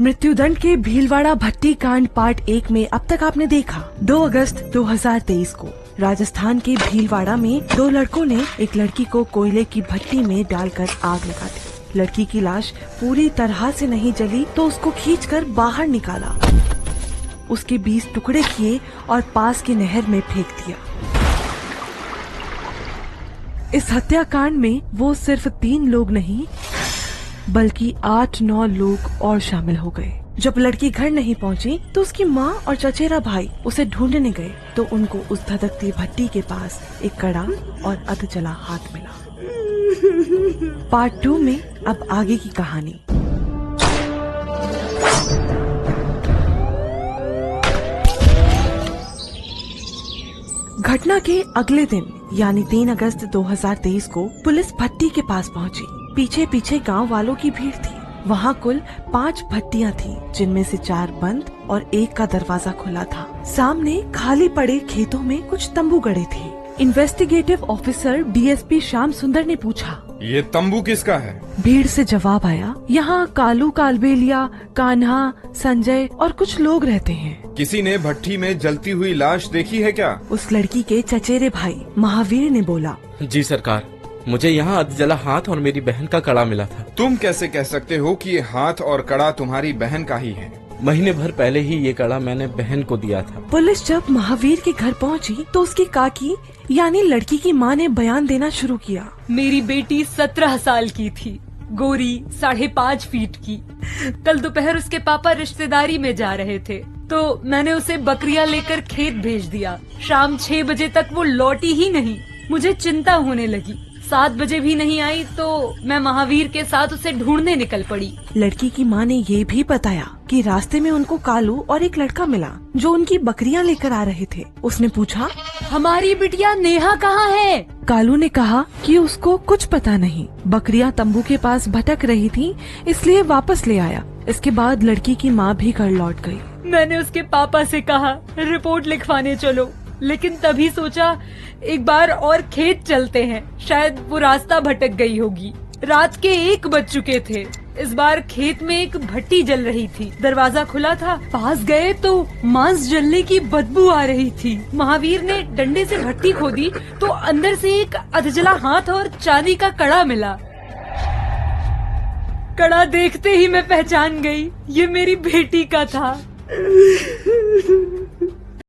मृत्युदंड के भीलवाड़ा भट्टी कांड पार्ट 1 में अब तक आपने देखा 2 अगस्त 2023 को राजस्थान के भीलवाड़ा में 2 लड़कों ने एक लड़की को कोयले की भट्टी में डालकर आग लगा दी। लड़की की लाश पूरी तरह से नहीं जली तो उसको खींचकर बाहर निकाला, उसके 20 टुकड़े किए और पास की नहर में फेंक दिया। इस हत्याकांड में वो सिर्फ 3 लोग नहीं बल्कि 8-9 लोग और शामिल हो गए। जब लड़की घर नहीं पहुंची तो उसकी माँ और चचेरा भाई उसे ढूंढने गए तो उनको उस धधकती भट्टी के पास एक कड़ा और अधजला हाथ मिला। पार्ट 2 में अब आगे की कहानी। घटना के अगले दिन यानी 3 अगस्त 2023 को पुलिस भट्टी के पास पहुंची। पीछे पीछे गांव वालों की भीड़ थी। वहां कुल 5 भट्टियां थीं, जिनमें से 4 बंद और 1 का दरवाजा खुला था। सामने खाली पड़े खेतों में कुछ तंबू गड़े थे। इन्वेस्टिगेटिव ऑफिसर डीएसपी श्याम सुंदर ने पूछा, ये तंबू किसका है? भीड़ से जवाब आया, यहाँ कालू कालबेलिया, कान्हा, संजय और कुछ लोग रहते हैं। किसी ने भट्टी में जलती हुई लाश देखी है क्या? उस लड़की के चचेरे भाई महावीर ने बोला, जी सरकार, मुझे यहाँ अधजला हाथ और मेरी बहन का कड़ा मिला था। तुम कैसे कह सकते हो कि ये हाथ और कड़ा तुम्हारी बहन का ही है? महीने भर पहले ही ये कड़ा मैंने बहन को दिया था। पुलिस जब महावीर के घर पहुंची तो उसकी काकी यानी लड़की की मां ने बयान देना शुरू किया। मेरी बेटी 17 साल की थी, गोरी, 5.5 फीट की। कल दोपहर उसके पापा रिश्तेदारी में जा रहे थे तो मैंने उसे बकरियां लेकर खेत भेज दिया। शाम 6 बजे तक वो लौटी ही नहीं। मुझे चिंता होने लगी। 7 बजे भी नहीं आई तो मैं महावीर के साथ उसे ढूंढने निकल पड़ी। लड़की की मां ने ये भी बताया कि रास्ते में उनको कालू और एक लड़का मिला जो उनकी बकरियां लेकर आ रहे थे। उसने पूछा, हमारी बिटिया नेहा कहाँ है? कालू ने कहा कि उसको कुछ पता नहीं, बकरियां तंबू के पास भटक रही थी इसलिए वापस ले आया। इसके बाद लड़की की माँ भी घर लौट गई। मैंने उसके पापा से कहा रिपोर्ट लिखवाने चलो, लेकिन तभी सोचा एक बार और खेत चलते हैं, शायद वो रास्ता भटक गई होगी। रात के 1 बज चुके थे। इस बार खेत में एक भट्टी जल रही थी। दरवाजा खुला था। पास गए तो मांस जलने की बदबू आ रही थी। महावीर ने डंडे से भट्टी खोदी तो अंदर से एक अधजला हाथ और चांदी का कड़ा मिला। कड़ा देखते ही मैं पहचान गई, ये मेरी बेटी का था।